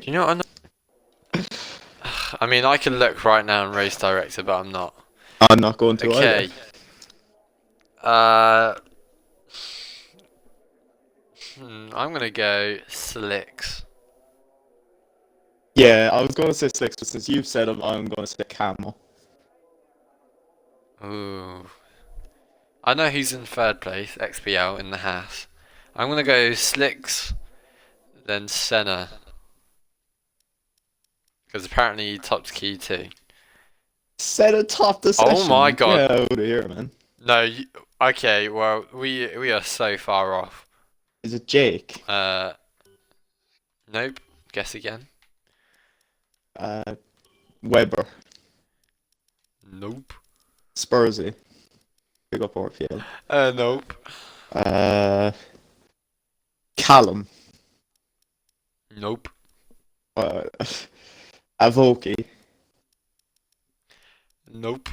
Do you know what I mean, I can look right now and race director, but I'm not. I'm not going to either. Okay. Uh, I'm gonna go slicks. Yeah, I was going to say six, but since you've said them, I'm going to say camel. Ooh. I know who's in third place, XPL in the house. I'm gonna go slicks, then Senna, because apparently he topped key too. Set atop the Oh my session. god. Get out of here, man. No, okay, well, we are so far off. Is it Jake? Uh, nope. Guess again. Uh, Weber. Nope. Spursy. Big up RPL. Nope. Uh, Callum. Nope. Uh, Avoki. Nope.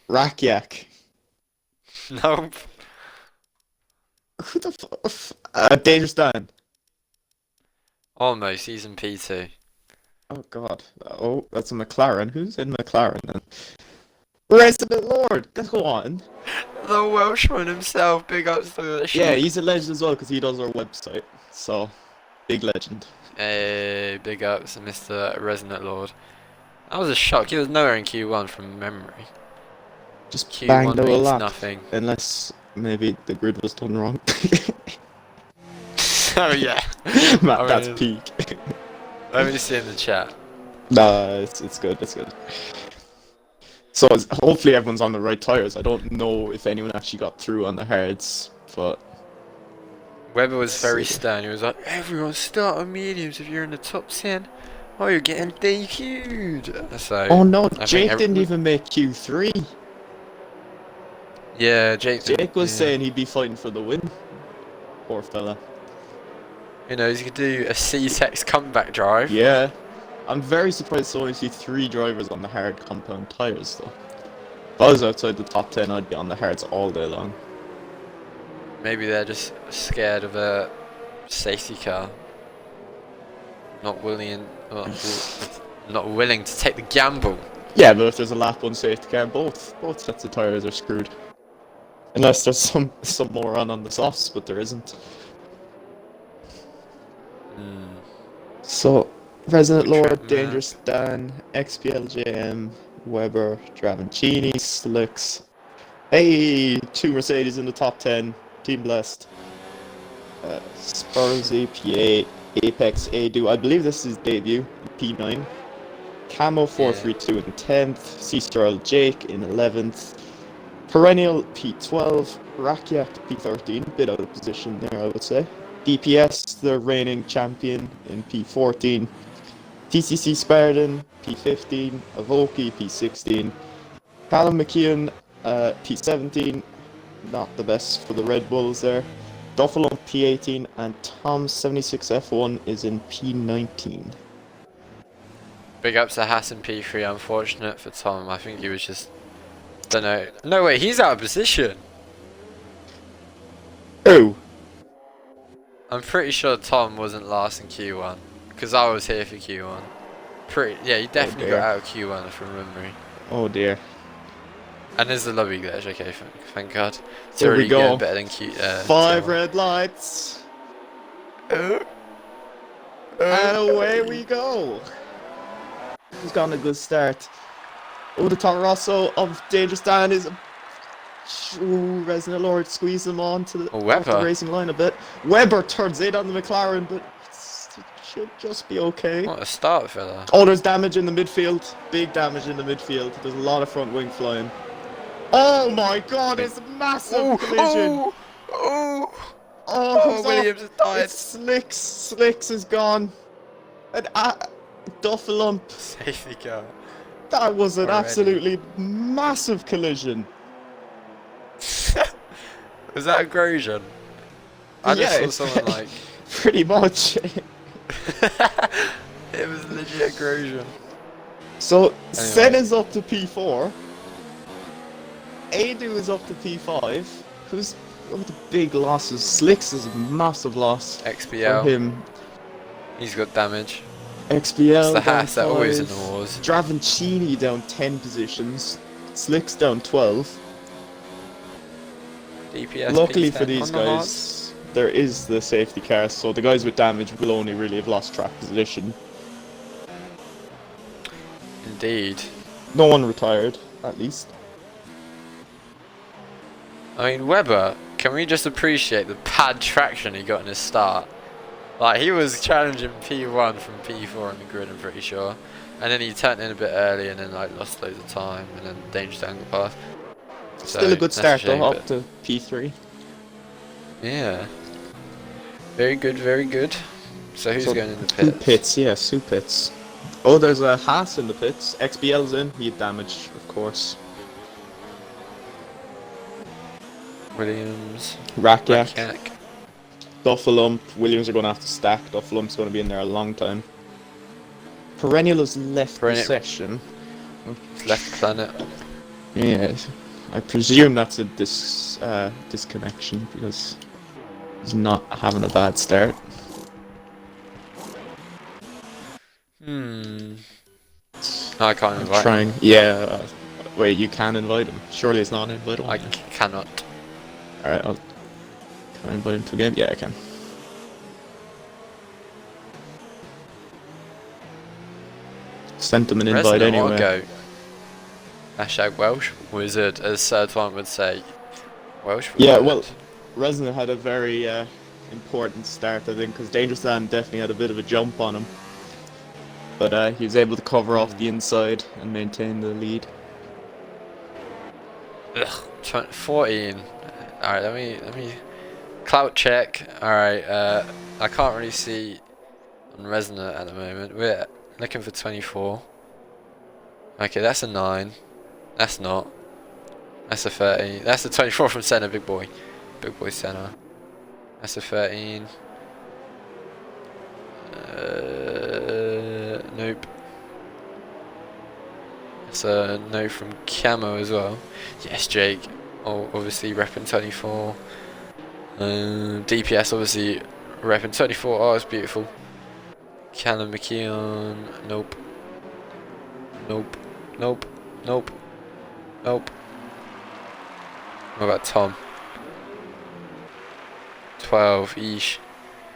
Rakyak. Nope. Who the fuck? Dangerous Dan. Almost, he's in P2. Oh god. Oh, that's a McLaren. Who's in McLaren then? Resident Lord. Go on. The Welshman himself, big ups to the Yeah, sheep. he's a legend as well because he does our website. So, big legend. Hey, big ups to Mr. Resonant Lord. That was a shock, he was nowhere in Q1 from memory. Just banged Q1 out a means lap. nothing. Unless maybe the grid was done wrong. Oh yeah. Man, that's mean, peak. let me see in the chat. Nah, it's good, it's good. So hopefully everyone's on the right tires. I don't know if anyone actually got through on the hards, but Webber was very see. stern, he was like, everyone start on mediums if you're in the top 10. Oh, you're getting DQ'd. So, Oh no, I think, Jake didn't even make Q3. yeah, Jake didn't, Jake was yeah. saying he'd be fighting for the win. Poor fella. Who knows, he could do a C-Tex comeback drive. Yeah. I'm very surprised to only see 3 drivers on the hard compound tires though. If I was outside the top 10, I'd be on the hards all day long. Maybe they're just scared of a safety car. Not willing, not willing to take the gamble. Yeah, but if there's a lap 1 safety car, both sets of tires are screwed. Unless there's some more on the softs, but there isn't. So, Resident Lord, Dangerous Dan, XPLJM, Weber, Travancini, Slicks. Hey, 2 Mercedes in the top 10. Team blessed. Spurs APA, Apex Adu. I believe this is debut, P9. Camo 432 in 10th. CCRL Jake in 11th. Perennial P12. Rakiak P13. Bit out of position there, I would say. DPS, the reigning champion in P14. TCC Spartan, P15. Avoki, P16. Callum McKeon, P17. Not the best for the Red Bulls there. Duffel on P18. And Tom76F1 is in P19. Big ups to Hassan P3, unfortunate for Tom. I think he was just... don't know. No, wait, he's out of position. Oh! I'm pretty sure Tom wasn't last in Q1. Because I was here for Q1. Yeah, he definitely got out of Q1 from memory. Oh dear. And there's the lobby glitch, okay, thank God. It's Here already we go. getting better than Five Q1. red lights. And away we go. He's gotten a good start. Oh, the Toro Rosso of Dangerous Dan is... Ooh, Resident Lord squeezed him off the racing line a bit. Weber turns in on the McLaren, but it should just be okay. What a start, fella. Oh, there's damage in the midfield. Big damage in the midfield. There's a lot of front wing flying. Oh my god, it's a massive collision. Oh, Williams has died. Slicks is gone. And Duffalump. Safety car. That was an absolutely massive collision. Was that a Grosjean? I just saw someone like... pretty much. It was legit Grosjean. So, Senna's up to P4. Adu is up to P5. Who's... Oh, the big losses. Slicks is a massive loss. XPL. For him. He's got damage. XBL down Haas, they're always in the 5. wars. Dravancini down 10 positions. Slick's down 12. DPS Luckily for P10 these on the hards. guys, there is the safety car, so the guys with damage will only really have lost track position. Indeed. No one retired, at least. I mean, Webber, can we just appreciate the pad traction he got in his start? Like, he was challenging P1 from P4 on the grid, I'm pretty sure. And then he turned in a bit early and then like lost loads of time and then dangerous angle pass. Still a good that's start shame, though, but up to P3. yeah. Very good, very good. So who's going in the pits? Two pits, yeah, two pits. Oh, there's a Haas in the pits. XBL's in, he had damage, of course. Williams. Rakiak. Duffalump. Williams are going to have to stack. Duffalump's going to be in there a long time. Perennial has left the session. Left the planet. Yeah, I presume that's a disconnection because he's not having a bad start. I can't invite him. Yeah, wait, you can invite him. Surely it's not invitable. I cannot. Alright, can I invite him to a game? Yeah, I can. Sent him an invite anyway. Go. Hashtag Welsh Wizard, as Sertwan would say. Welsh Wizard. Yeah, well, Resna had a very important start, I think, because Dangerous Dan definitely had a bit of a jump on him. But he was able to cover off the inside and maintain the lead. Ugh, 14. Alright, let me clout check. Alright, I can't really see on Resonant at the moment. We're looking for 24. Okay, that's a 9. That's not. That's a 13. That's a 24 from center, big boy. Big boy center. That's a 13. Nope. That's a no from Camo as well. Yes, Jake. Oh, obviously repping 24. DPS obviously repping 24. Oh, it's beautiful. Callum McKeon. Nope. Nope. Nope. Nope. Nope. What about Tom? 12. Eesh.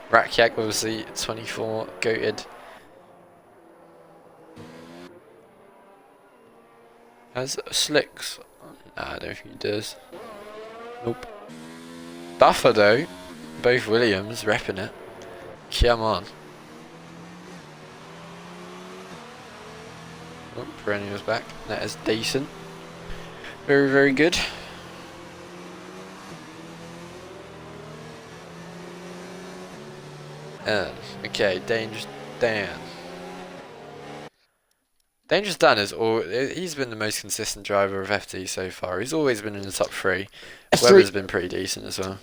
Rakiak obviously 24. Goated. Has Slicks? Nah, I don't think he does. Nope. Buffer though. Both Williams repping it. Come on. Oh, Perennial's back. That is decent. Very, very good. Okay, Dangerous Dan. Dangerous Dan he's been the most consistent driver of FT so far. He's always been in the top 3. F3. Webber's been pretty decent as well.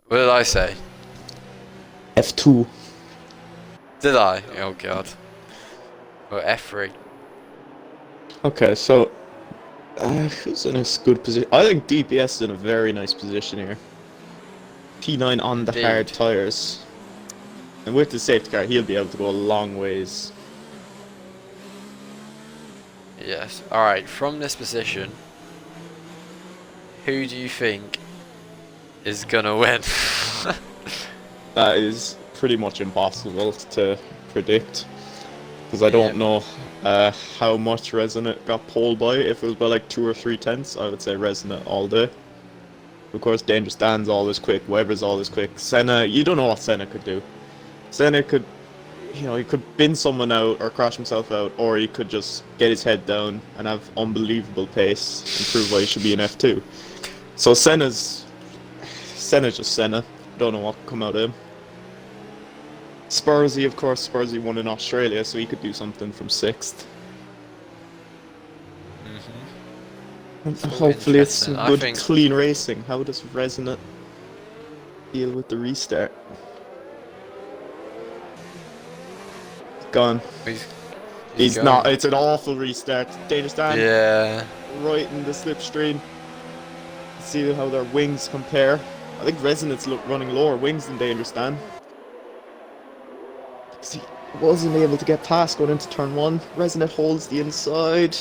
What did I say? F2. Did I? Oh god. Well, F3. Okay, so who's in a good position? I think DPS is in a very nice position here. P9 on the hard tyres. And with the safety car, he'll be able to go a long ways. Yes. Alright, from this position, who do you think is gonna win? That is pretty much impossible to predict. Because I don't know how much Resonant got pulled by. If it was by like 2 or 3 tenths, I would say Resonant all day. Of course, Dangerous Dan's always quick, Weber's always quick. Senna, you don't know what Senna could do. Senna could, he could bin someone out or crash himself out, or he could just get his head down and have unbelievable pace and prove why he should be an F2. So Senna's just Senna. Don't know what could come out of him. Spursy, of course, Spursy won in Australia, so he could do something from 6th. Hopefully it's some good, clean racing. How does Resonant deal with the restart? Gone. He's not. It's an awful restart. Dangerous Dan. Yeah. Right in the slipstream. See how their wings compare. I think Resonant's running lower wings than Dangerous Dan. Wasn't able to get past going into turn 1. Resonant holds the inside.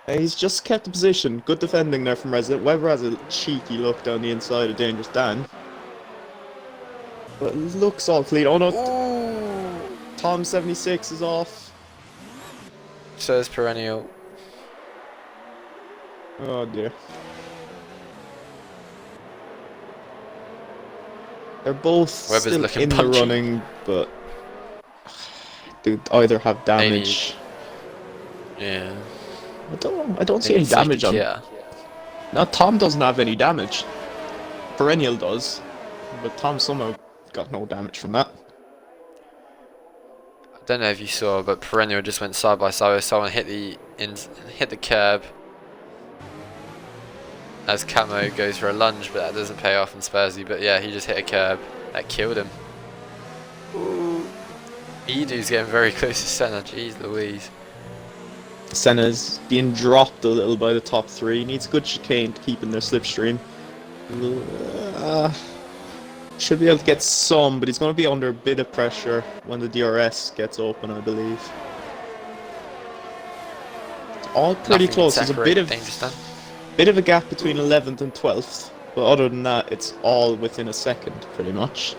He's just kept the position. Good defending there from Resident. Weber has a cheeky look down the inside of Dangerous Dan. But it looks all clean. Oh no, Ooh. Tom 76 is off. So is Perennial. Oh dear. They're both Weber's still looking in the punchy. running, but they either have They damage. Yeah. I don't see any damage on. Yeah. No, Tom doesn't have any damage. Perennial does, but Tom somehow got no damage from that. I don't know if you saw, but Perennial just went side by side with someone, hit the curb as Camo goes for a lunge, but that doesn't pay off in Spursy. But yeah, he just hit a curb that killed him. Ooh. Edu's getting very close to Senna. Jeez Louise. Senna's being dropped a little by the top 3. Needs good chicane to keep in their slipstream. Should be able to get some, but he's going to be under a bit of pressure when the DRS gets open, I believe. It's all pretty Nothing close. There's a bit of a gap between 11th and 12th, but other than that, it's all within a second, pretty much.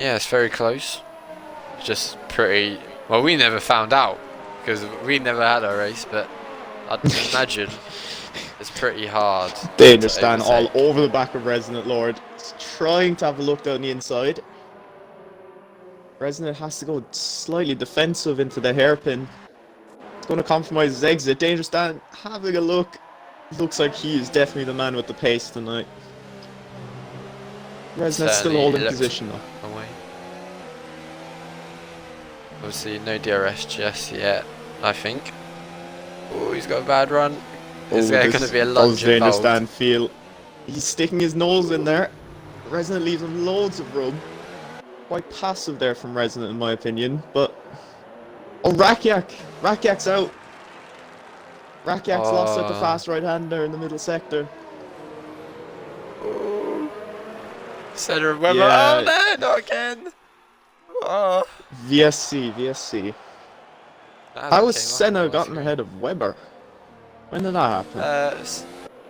Yeah, it's very close. Just pretty. Well, we never found out because we never had a race, but I'd imagine it's pretty hard. They understand all over the back of Resonant Lord. He's trying to have a look down the inside. Resonant has to go slightly defensive into the hairpin. It's going to compromise his exit. Dangerous Dan having a look. Looks like he is definitely the man with the pace tonight. Resonant's still holding position though. Away. Obviously, no DRS just yet, I think. Oh, he's got a bad run. Is there going to be a lunge involved? Dangerous feel. He's sticking his nose in there. Resonant leaves him loads of room. Quite passive there from Resonant in my opinion, but... Oh, Rakiak! Rakiak's out! Rakiak's lost at the fast right-hander in the middle sector. Oh. Center of Weber. Yeah. Oh no, not again! Oh. VSC. How has Senna gotten ahead of Weber? When did that happen?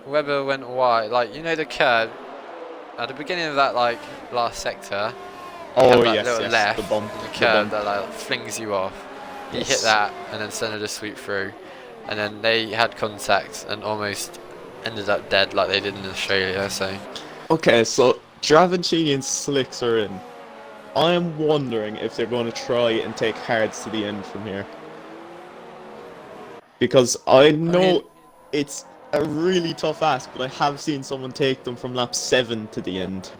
Weber went wide. Like, you know the curb? At the beginning of that, like, last sector, Oh, that yes, little left, the bump. the curb that like flings you off. He hit that, and then Senna just sweep through. And then they had contact and almost ended up dead like they did in Australia, so... Okay, so Travancini and Slicks are in. I am wondering if they're going to try and take hards to the end from here. Because I know it's a really tough ask, but I have seen someone take them from lap 7 to the end.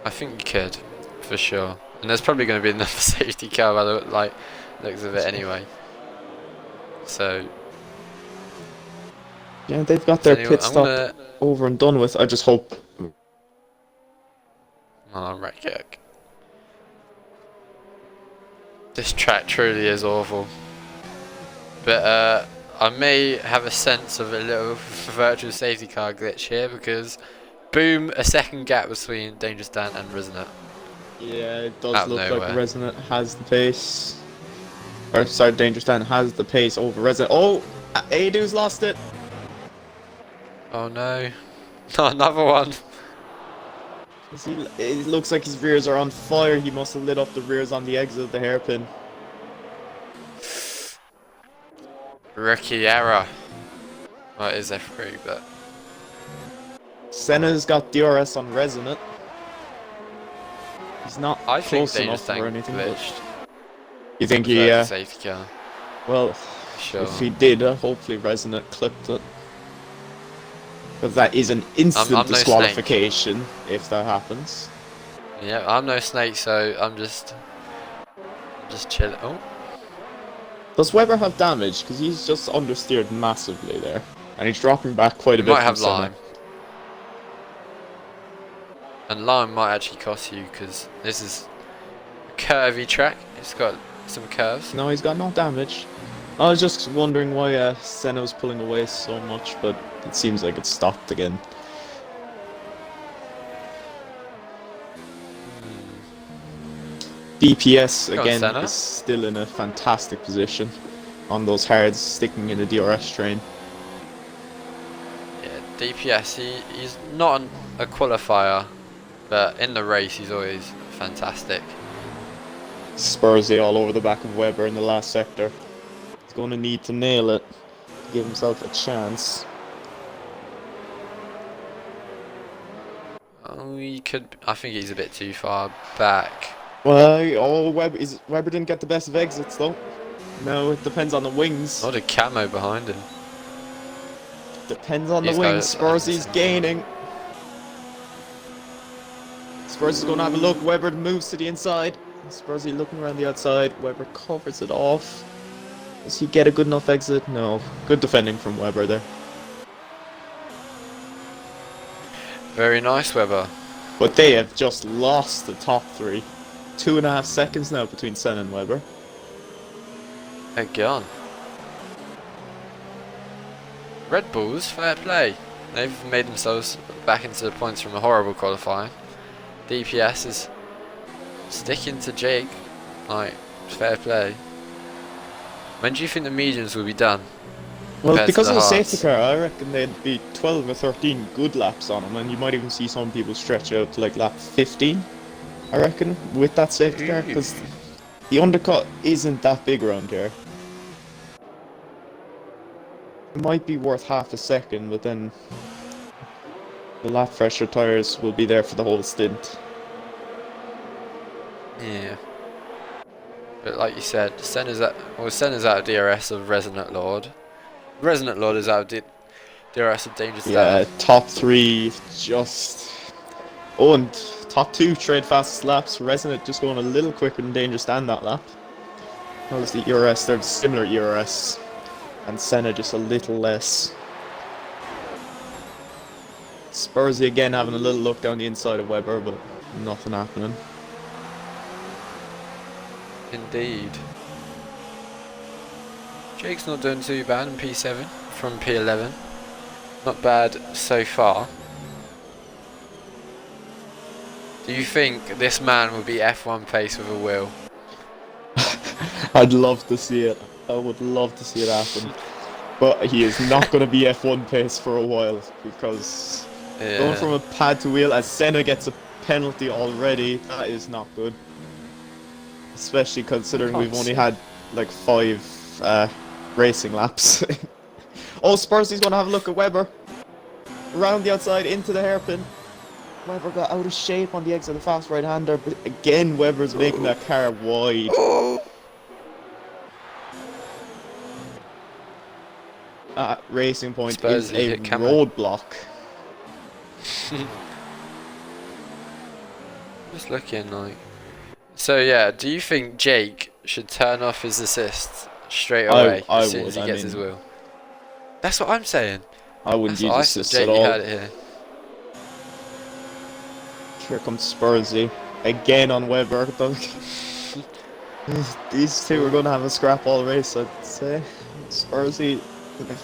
I think you could, for sure. And there's probably going to be another safety car by the looks of it anyway. So... Yeah, they've got their pit stop over and done with. I just hope... Oh, right kick. This track truly is awful. But I may have a sense of a little virtual safety car glitch here because boom, a second gap between Dangerous Dan and Resonant. Yeah, it does look like Resonant has the pace. Or sorry, Dangerous Dan has the pace over Resonant. Oh! Edu's lost it! Oh no. Not another one. It looks like his rears are on fire. He must have lit up the rears on the exit of the hairpin. Rookie error. Well, it is F3, but... Senna's got DRS on Resonant. He's not close enough or anything. You think he... safety car. Well, sure. If he did, hopefully Resonant clipped it. Because that is an instant disqualification if that happens. Yeah, I'm no snake, so I'm just chilling. Oh. Does Weber have damage? Because he's just understeered massively there. And he's dropping back quite a bit. Might have Lime. And Lime might actually cost you because this is a curvy track. It's got some curves. No, he's got no damage. I was just wondering why Senna was pulling away so much, but it seems like it stopped again. DPS Go on, again Senna. is still in a fantastic position on those hards, sticking in the DRS train. Yeah, DPS. He's not a qualifier, but in the race he's always fantastic. Spursy all over the back of Webber in the last sector. He's going to need to nail it to give himself a chance. Oh, he could. I think he's a bit too far back. Well, oh, Webber didn't get the best of exits though. No, it depends on the wings. Not a camo behind him. Depends on the These wings. guys. Spursy's gaining. Spursy's going to have a look. Webber moves to the inside. Spursy looking around the outside. Webber covers it off. Does he get a good enough exit? No. Good defending from Webber there. Very nice, Weber. But they have just lost the top three. 2.5 seconds now between Senna and Webber. They're gone. Red Bulls, fair play. They've made themselves back into the points from a horrible qualifying. DPS is sticking to Jake. Like, fair play. When do you think the mediums will be done? Well, because of the hards? safety car, I reckon they'd be 12 or 13 good laps on them, and you might even see some people stretch out to like lap 15, I reckon, with that safety car, because the undercut isn't that big around here. It might be worth half a second, but then the lap pressure tyres will be there for the whole stint. Yeah. But like you said, Senna's out of DRS of Resonant Lord. Resonant Lord is out of DRS of Dangerous Yeah, Staff. top 3 just... Oh, and top 2 trade fastest laps. Resonant just going a little quicker than Danger Stand that lap. Notice the ERS, they're similar ERS. And Senna just a little less. Spursy again having a little look down the inside of Webber, but nothing happening. Indeed. Jake's not doing too bad in P7 from P11. Not bad so far. Do you think this man will be F1 pace with a wheel? I'd love to see it. I would love to see it happen. But he is not going to be F1 pace for a while, because going from a pad to wheel, as Senna gets a penalty already, that is not good. Especially considering we've only had like 5 racing laps. Oh, Spursy's going to have a look at Webber. Around the outside, into the hairpin. Webber got out of shape on the exit of the fast right-hander, but again Webber's making that car wide. Racing Point is a roadblock. Just looking like... So yeah, do you think Jake should turn off his assist straight away as soon as he gets his wheel? That's what I'm saying. I wouldn't use assist at Jake, all. you had it here. Here comes Spursy. Again on Webber. These two are going to have a scrap all race, I'd say. Spursy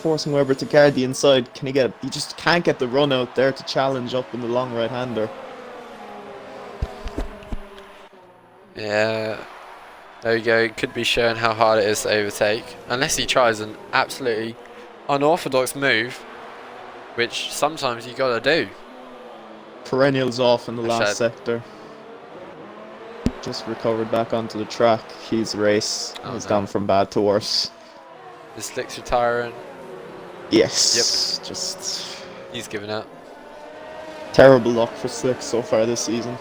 forcing Webber to guard the inside. Can he get it? He just can't get the run out there to challenge up in the long right-hander. Yeah. There we go. It could be showing how hard it is to overtake. Unless he tries an absolutely unorthodox move, which sometimes you gotta do. Perennial's off in the last sector. Just recovered back onto the track. His race has gone from bad to worse. Is Slick's retiring? Yes. Yep. Just... He's given up. Terrible luck for Slick so far this season.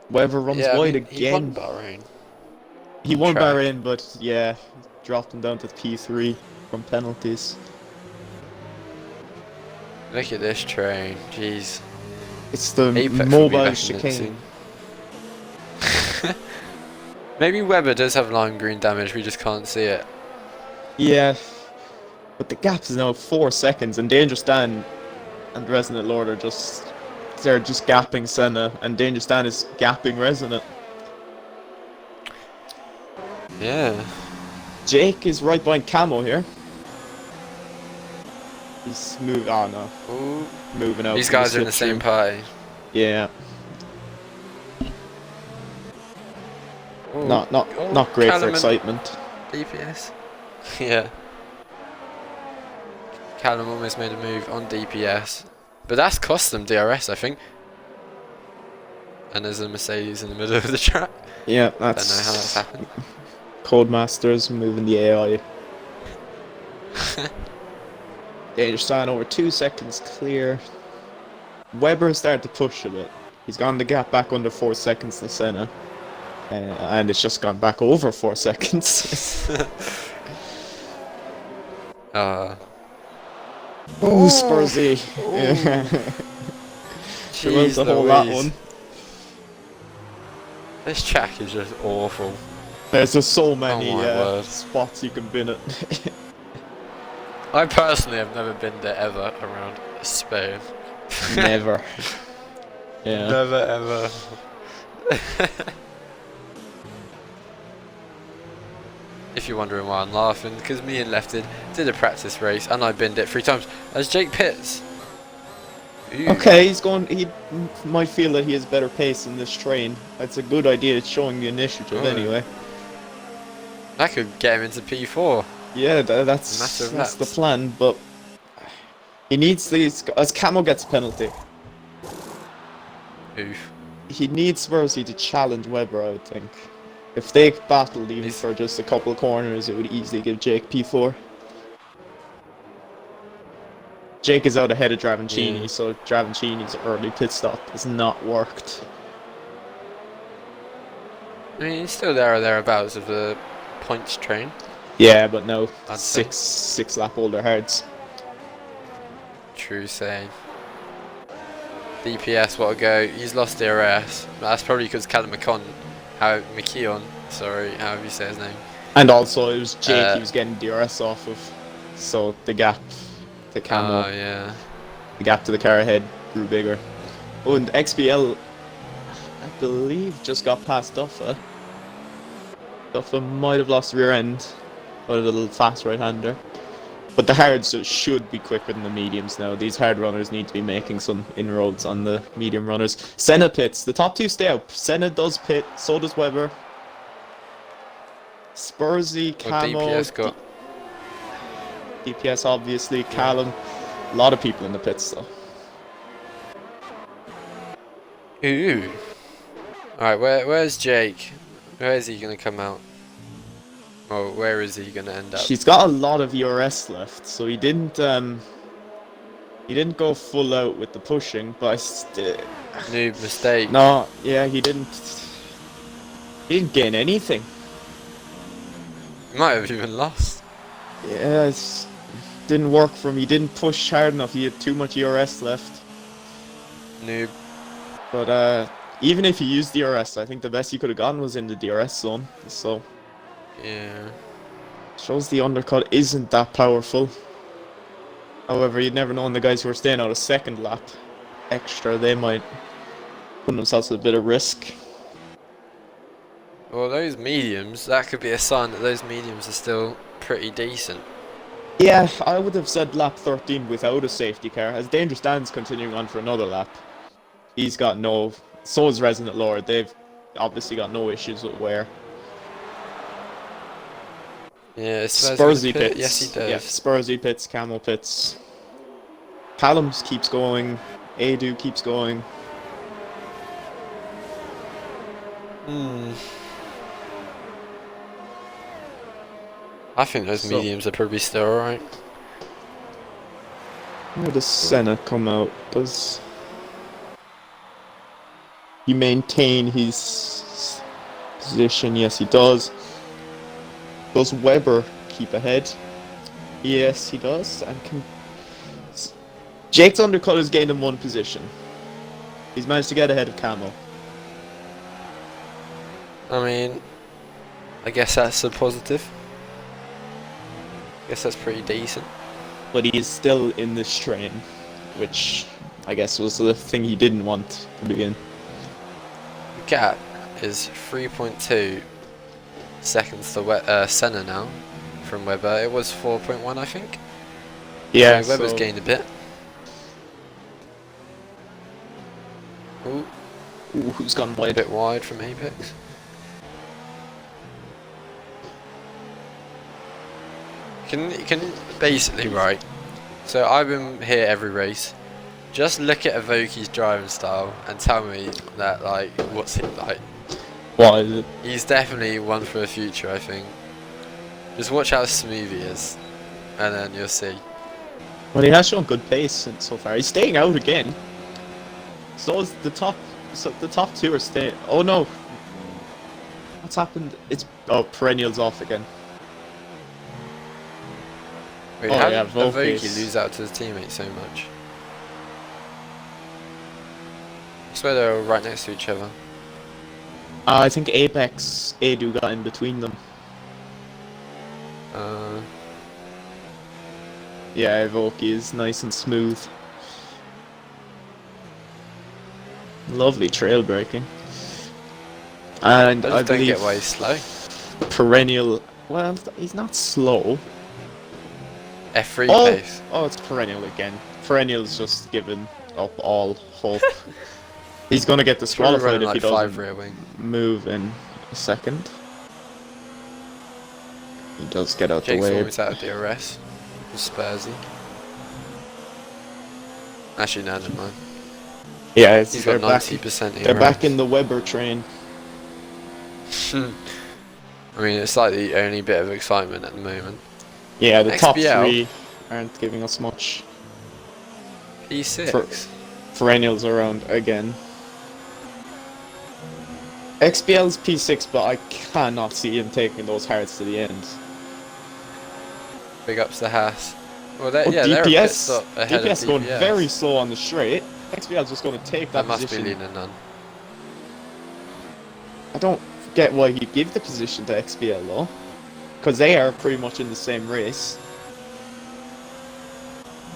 Webber runs wide again. He won Bahrain. He won Bahrain, but yeah, dropped him down to P3 from penalties. Look at this train, jeez. It's the mobile chicane. Maybe Webber does have lime green damage, we just can't see it. Yeah, but the gap is now 4 seconds, and Danger Stan and Resonant Lord are just... They're just gapping Senna, and Danger Stan is gapping Resonant. Yeah. Jake is right behind Camo here. He's moving. Oh no. Ooh. Moving out. These guys are in the same party. Yeah. Oh, Not great for Callum and excitement. DPS. Yeah. Callum almost made a move on DPS. But that's cost them DRS, I think. And there's a Mercedes in the middle of the track. Yeah, Don't know how that's that's happened. Codemasters moving the AI. Danger sign over 2 seconds clear. Webber started to push a bit. He's gone the gap back under 4 seconds to Senna. And it's just gone back over 4 seconds. Oh, Oh, Spursy. Sure was jeez the whole that Louise. one. This track is just awful. There's just so many my word. spots you can bin it. I personally have never been there ever around Spain. Never. Yeah. Never ever. If you're wondering why I'm laughing, because me and Lefted did a practice race and I binned it 3 times as Jake Pitts. Ooh. Okay, he might feel that he has better pace in this train. That's a good idea, it's showing the initiative anyway. That could get him into P4. Yeah, that's the plan, but he needs these, as Camo gets a penalty. Oof. He needs Spursy to challenge Webber, I would think. If they battled even for just a couple of corners, it would easily give Jake P4. Jake is out ahead of Dravancini, so Dravancini's early pit stop has not worked. I mean, he's still there or thereabouts of the points train. Yeah, but no, I'd six lap older hards. True saying. DPS, what a go. He's lost DRS. That's probably because Callum McKeon, sorry, however you say his name. And also, it was Jake he was getting DRS off of, so the gap to Camo, the gap to the car ahead grew bigger. Oh, and XBL, I believe, just got past Duffa. Duffa might have lost the rear end, but a little fast right-hander. But the hards should be quicker than the mediums now. These hard runners need to be making some inroads on the medium runners. Senna pits. The top 2 stay out. Senna does pit. So does Webber. Spursy, Camo. DPS got. DPS obviously. Callum. A lot of people in the pits though. Ooh. Alright, where's Jake? Where is he going to come out? Oh, where is he going to end up? He's got a lot of ERS left, so he didn't go full out with the pushing, but Noob mistake. No, yeah, he didn't gain anything. He might have even lost. Yeah, it didn't work for him. He didn't push hard enough. He had too much ERS left. Noob. But even if he used DRS, I think the best he could have gotten was in the DRS zone. So yeah, shows the undercut isn't that powerful. However, you'd never know, the guys who are staying out a second lap extra, they might put themselves at a bit of risk. Well, those mediums, that could be a sign that those mediums are still pretty decent. Yeah, I would have said lap 13 without a safety car, as Dangerous Dan's continuing on for another lap. He's got no... So is Resonant Lord. They've obviously got no issues with wear. Yeah, Spursy pits. Yes, he does. Yeah, Spursy pits, Camel pits. Callums keeps going. Adu keeps going. I think those mediums are probably still alright. Where does Senna come out? Does he maintain his position? Yes, he does. Does Webber keep ahead? Yes, he does. And can... Jake's undercut has gained him 1 position. He's managed to get ahead of Camo. I mean, I guess that's a positive. I guess that's pretty decent. But he is still in this train, which I guess was the thing he didn't want to begin. The gap is 3.2 seconds to Senna now from Webber. It was 4.1, I think. Yeah, so Webber's gained a bit. Ooh, who's gone wide? A bit wide from Apex. Can basically, right? So I've been here every race. Just look at Avoki's driving style and tell me that, like, what's he like? What is it? He's definitely one for the future, I think. Just watch how smooth he is, and then you'll see. Well, he has shown good pace so far. He's staying out again. So is the top. So the top two are staying. Oh no! What's happened? Perennial's off again. Wait, Oh how yeah, did Avoki Volkes. lose out to his teammate so much? I swear they were right next to each other. I think Apex Edu got in between them. Yeah, Evoki is nice and smooth. Lovely trail braking. And I I just don't believe get why he's slow. Perennial. Well, he's not slow. F3 Oh, pace. it's Perennial again. Perennial's just given up all hope. He's gonna get He's probably disqualified running if he like 5 doesn't rear wing. move in a second. He does get out Jake's the way. almost out of DRS. With Spursy. Actually, no, never mind. Yeah, He's they're got back. 90% They're back in the Weber train. I mean, it's like the only bit of excitement at the moment. Yeah, the top XBL. three aren't giving us much. P6. Perennials around again. XBL's P6, but I cannot see him taking those hards to the end. Big ups to Haas. Well, they're, Oh, yeah, they're a pit DPS, stop ahead DPS of going DPS. very slow on the straight. XBL's just going to take that That must position. be leaning on. I don't get why he'd give the position to XBL though, because they are pretty much in the same race.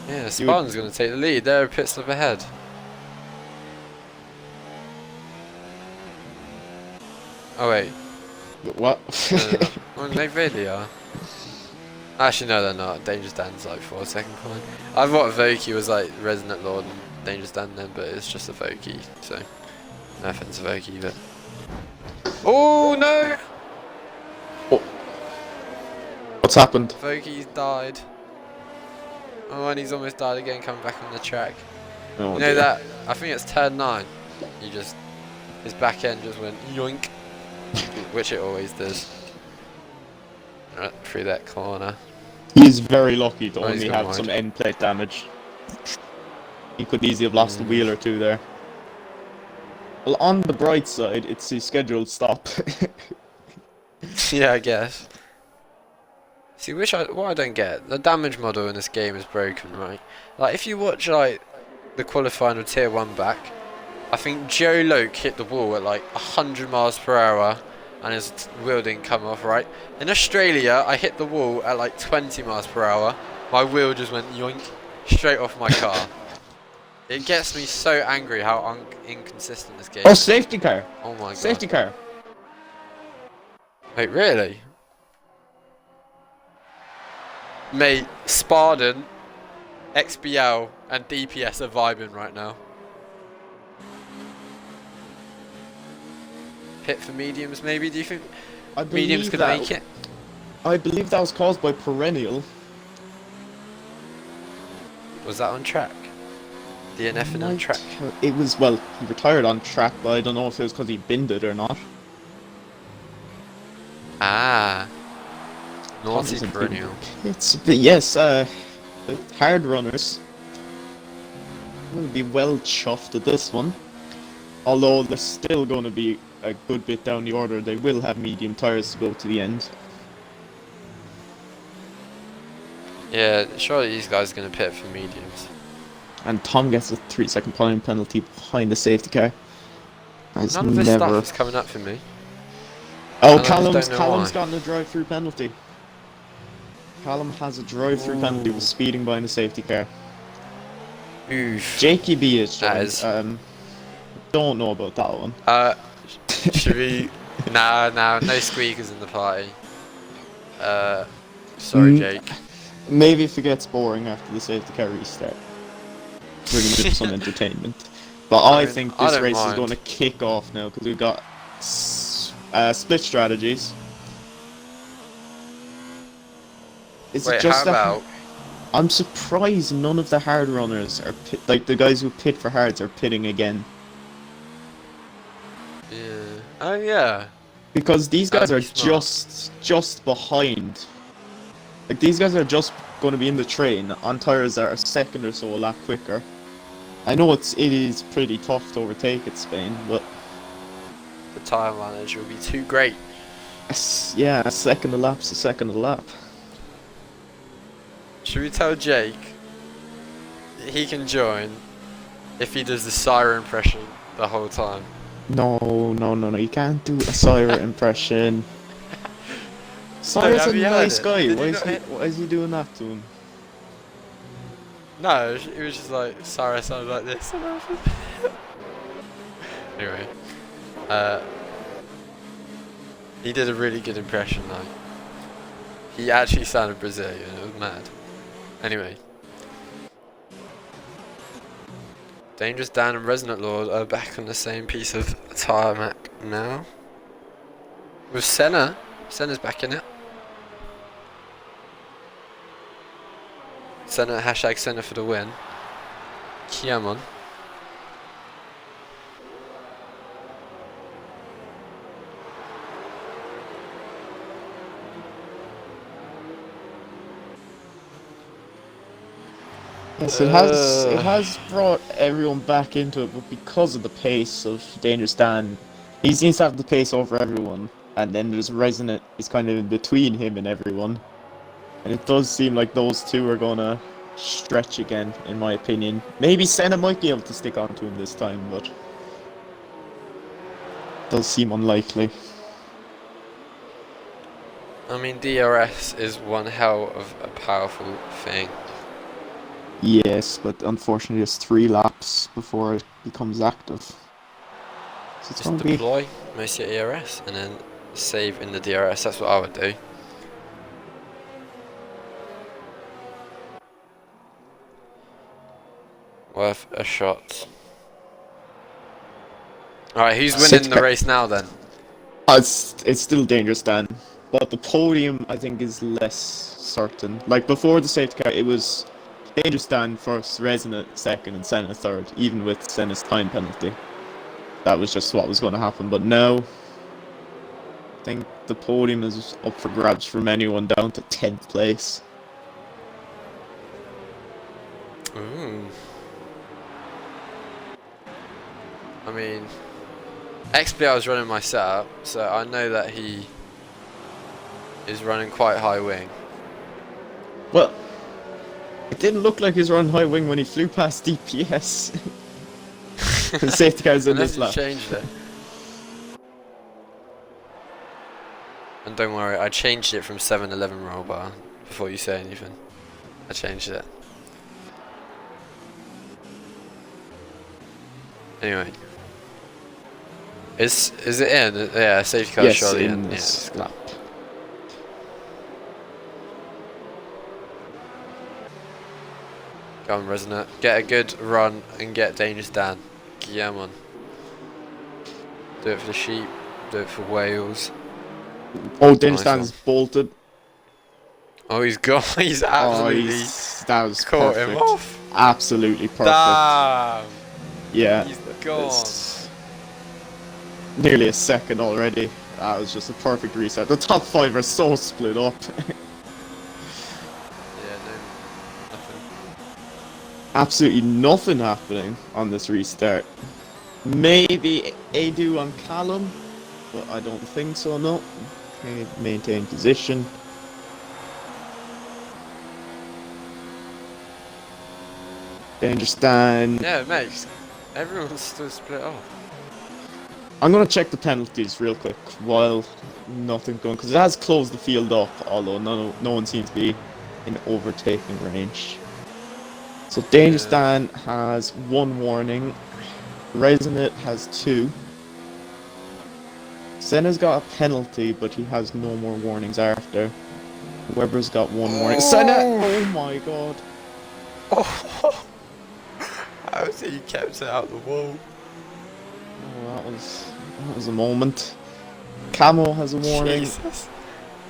Yeah, Spartan's going to take the lead. They're a pit stop ahead. Oh, wait. What? No. Well, they really are. Actually, no, they're not. Dangerous Dan's like 4 second behind. I thought Avoki was like Resident Lord and Dangerous Dan then, but it's just Avoki, so no offense to Avoki, but. Oh no! What's happened? Avoki's died. Oh, and he's almost died again coming back on the track. Oh, You know that? I think it's turn 9. His back end just went yoink, which it always does. Right, through that corner. He's very lucky to Oh, he's only gone have wide. some end plate damage. He could easily have lost a wheel or two there. Well, on the bright side, it's his scheduled stop. Yeah, I guess. See, what I don't get, the damage model in this game is broken, right? Like, if you watch, like, the qualifying of Tier 1 back, I think Joe Loke hit the wall at, like, 100 miles per hour, and his wheel didn't come off, right? In Australia, I hit the wall at, like, 20 miles per hour. My wheel just went yoink, straight off my car. It gets me so angry how inconsistent this game Oh, is. safety car! Oh my god. Safety car! Wait, really? Mate, Spartan, XBL, and DPS are vibing right now. Pit for mediums, maybe? Do you think I mediums believe could that, make it? I believe that was caused by Perennial. Was that on track? DNFing on track? It was, well, he retired on track, but I don't know if it was because he binned it or not. Ah. Naughty Thomas and perennial. Yes, the hard runners will be well chuffed at this one. Although they're still going to be a good bit down the order, they will have medium tyres to go to the end. Yeah, surely these guys are going to pit for mediums. And Tom gets a 3-second time penalty behind the safety car. That's None of this never... stuff is coming up for me. Oh, and I just don't know Callum's why. gotten a drive-through penalty. Callum has a drive-through penalty with speeding behind the safety car. Oof. Jakey B is That joined. is- Don't know about that one. Should we... Nah, no squeakers in the party. Sorry, Jake. Maybe if it gets boring after the safety car restart. Bring in some entertainment. But I mean, think I this don't race is mind. going to kick off now because we've got split strategies. Is it Wait, how just that? about? I'm surprised none of the hard runners are like the guys who pit for hards are pitting again. Yeah. Oh yeah. Because these That guys would be are smart. just behind. Like these guys are just going to be in the train on tires that are a second or so a lap quicker. I know it is pretty tough to overtake at Spain, but The tire manage will be too great. yeah, a second a lap's a second a lap. Should we tell Jake he can join if he does the siren impression the whole time? No, no, no, no, you can't do a Sire impression. No, Sire's a have you heard nice it? guy. Did you not? Why is he doing that to him? No, it was just like Siren sounds like this. Anyway, uh, he did a really good impression though. He actually sounded Brazilian. It was mad. Anyway. Dangerous Dan and Resonant Lord are back on the same piece of tarmac now. With Senna. Senna's back in it. Senna, hashtag Senna for the win. Come on. Yes, it has brought everyone back into it, but because of the pace of Dangerous Dan, he seems to have the pace over everyone, and then there's Resonant is kind of in between him and everyone. And it does seem like those two are gonna stretch again, in my opinion. Maybe Senna might be able to stick on to him this time, but it does seem unlikely. I mean, DRS is one hell of a powerful thing. Yes, but unfortunately there's 3 laps before it becomes active. So it's Just gonna be... deploy most of your ERS and then save in the DRS. That's what I would do. Worth a shot. Alright, who's winning the race now then? It's still Dangerous Dan, but the podium I think is less certain. Like before the safety car, it was Dangerous Dan first, Resonant second, and Senna third, even with Senna's time penalty. That was just what was going to happen. But now, I think the podium is up for grabs from anyone down to 10th place. Ooh. I mean, XPR was running my setup, so I know that he is running quite high wing. Well, it didn't look like he was running high wing when he flew past DPS. The safety car's in Unless this you lap. changed it. And don't worry, I changed it from 7-Eleven roll bar before you say anything. I changed it. Anyway. Is it in? Yeah, safety car Yes, surely in in. this Yeah, lap. go on, Resonant. Get a good run and get Dangerous Dan. Yeah, man. Do it for the sheep. Do it for Wales. Oh, Dangerous Nice Dan's one. bolted. Oh, he's gone. He's Oh, absolutely that was caught him perfect. off. Absolutely perfect. Damn. Yeah. He's gone. It's nearly a second already. That was just a perfect reset. The top 5 are so split up. Yeah, no, nothing. Absolutely nothing happening on this restart. Maybe Adu on Callum, but I don't think so, no. Okay, maintain position. Dangerous Dan. Yeah, mate. Everyone's still split off. I'm gonna check the penalties real quick while nothing's going, because it has closed the field up, although no one seems to be in overtaking range. So Dangerous Dan has 1 warning, Resonant has 2. Senna's got a penalty, but he has no more warnings after. Webber's got 1 warning. Senna! Oh my god. Oh, how is it you kept it out the wall? Oh, that was a moment. Camo has a warning. Jesus.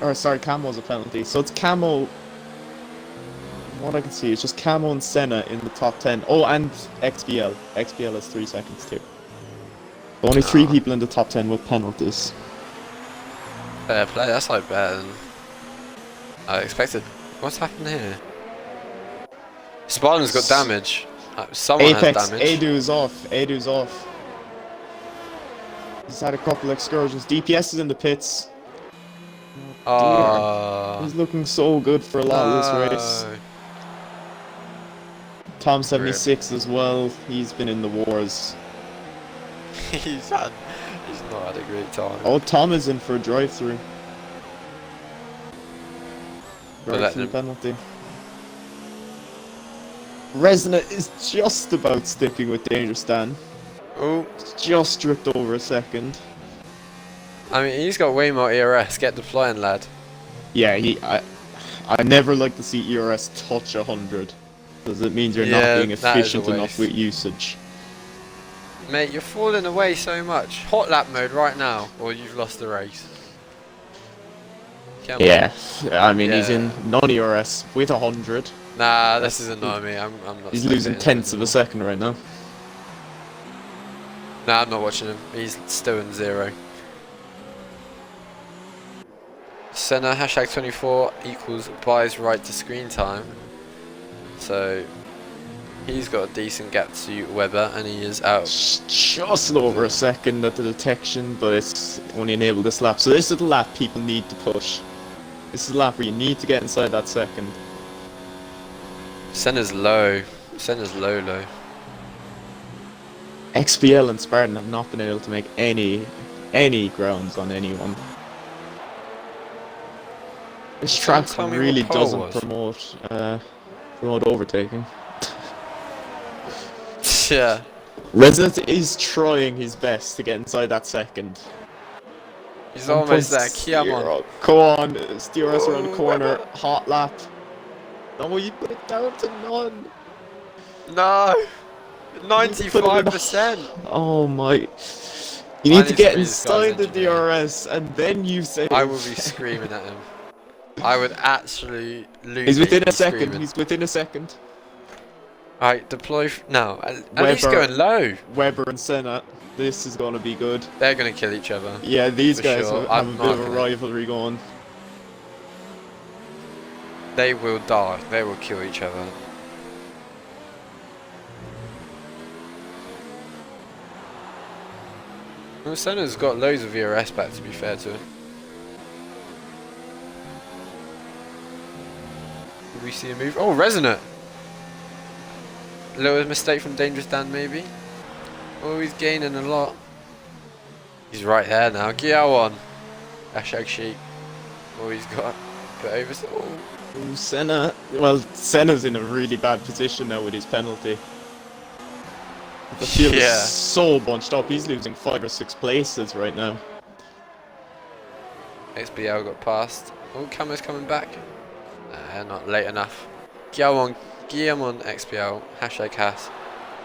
Or sorry, Camo has a penalty. So it's Camo, what I can see is just Camo and Senna in the top 10. Oh, and XBL. XBL is 3 seconds too. Only 3 Ah. people in the top 10 with penalties. Fair play, that's like better than I expected. What's happened here? Spartan's got damage. Someone has Apex, damage. Adu is off. Adu's off. He's had a couple excursions. DPS is in the pits. Oh dear. He's looking so good for a lot of this race. Tom 76 as well. He's been in the wars. He's not had a great time. Oh, Tom is in for a drive-through. Drive-through penalty. Resonant is just about sticking with Dangerous Dan. Oh, just dripped over a second. I mean, he's got way more ERS. Get deploying, lad. Yeah, I never like to see ERS touch 100, because it means you're not being efficient enough with usage. Mate, you're falling away so much. Hot lap mode right now, or you've lost the race. Yeah, I mean, he's in non-ERS with 100. Nah, this is annoying me. I'm not. He's losing tenths of a second right now. Nah, I'm not watching him. He's still in 0. Senna hashtag 24 equals buys right to screen time. So he's got a decent gap to Webber, and he is out. Just over a second at the detection, but it's only enabled this lap. So this is the lap people need to push. This is the lap where you need to get inside that second. Senna's low. Senna's low. XBL and Spartan have not been able to make any grounds on anyone. This track really doesn't promote overtaking. Yeah. Resident is trying his best to get inside that second. He's almost there. Come on. Come on, steer us around the corner. Hot lap. No, you put it down to none. No. 95%. Oh my. You need to get inside the DRS and then you say. I will be screaming at him. I would actually lose. He's within a second. Screaming. He's within a second. Alright, deploy. No, at least going low. Webber and Senna. This is going to be good. They're going to kill each other. Yeah, these guys have a bit of a rivalry going. They will die. They will kill each other. Well, Senna's got loads of ERS back, to be fair to him. Did we see a move? Oh, Resonant! Little mistake from Dangerous Dan, maybe? Oh, he's gaining a lot. He's right there now. Gear 1. Hashtag Sheik. Oh, he's got over. Oh, Senna. Well, Senna's in a really bad position now with his penalty. The field is so bunched up. He's losing 5 or 6 places right now. XBL got past. Oh, Camo's coming back. Not late enough. Guillemon XBL. Hashtag Haas.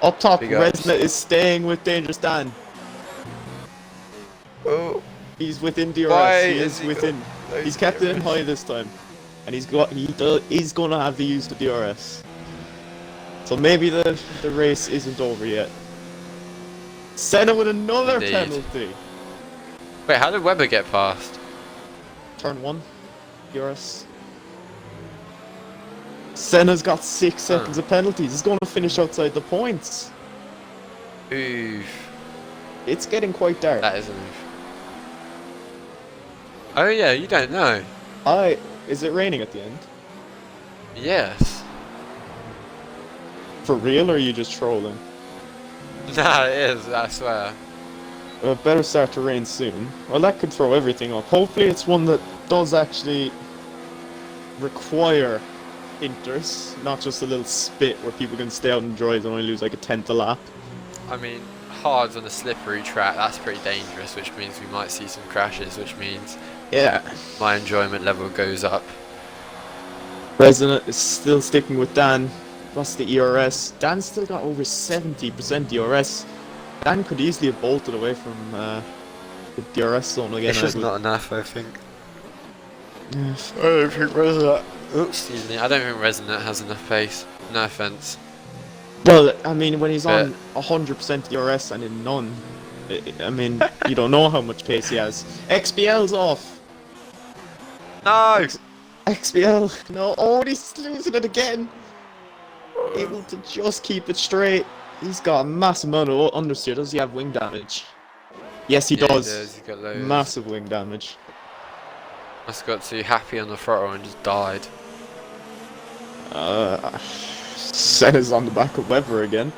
Up top, Resna is staying with Dangerous Dan. Oh. He's within DRS. He is within. He's kept it in high this time. And he's going to have the use of DRS. So maybe the race isn't over yet. Senna with another penalty. Wait, how did Webber get past? Turn 1. DRS. Senna's got 6 seconds of penalties. He's going to finish outside the points. Oof. It's getting quite dark. That is a move. Oh yeah, you don't know. Is it raining at the end? Yes. For real, or are you just trolling? Nah, it is, I swear. It better start to rain soon. Well, that could throw everything up. Hopefully it's one that does actually require inters, not just a little spit where people can stay out and dry and only lose like a tenth a lap. I mean, hard on a slippery track, that's pretty dangerous, which means we might see some crashes, which means my enjoyment level goes up. Resonant is still sticking with Dan, plus the ERS. Dan's still got over 70% DRS. Dan could easily have bolted away from the DRS zone again. It's just not enough, I think. I don't think Resonant Oops, excuse me. I don't think Resonant has enough pace. No offense. Well, I mean, when he's But on 100% DRS and in none, I mean, you don't know how much pace he has. XBL's off. no. XBL, no, oh, he's losing it again. Able to just keep it straight. He's got a massive amount of understeer. Does he have wing damage? Yes, he Yeah, he does. does. He's got loads. Massive wing damage. Must have got too happy on the throttle and just died. Senna's on the back of Weber again.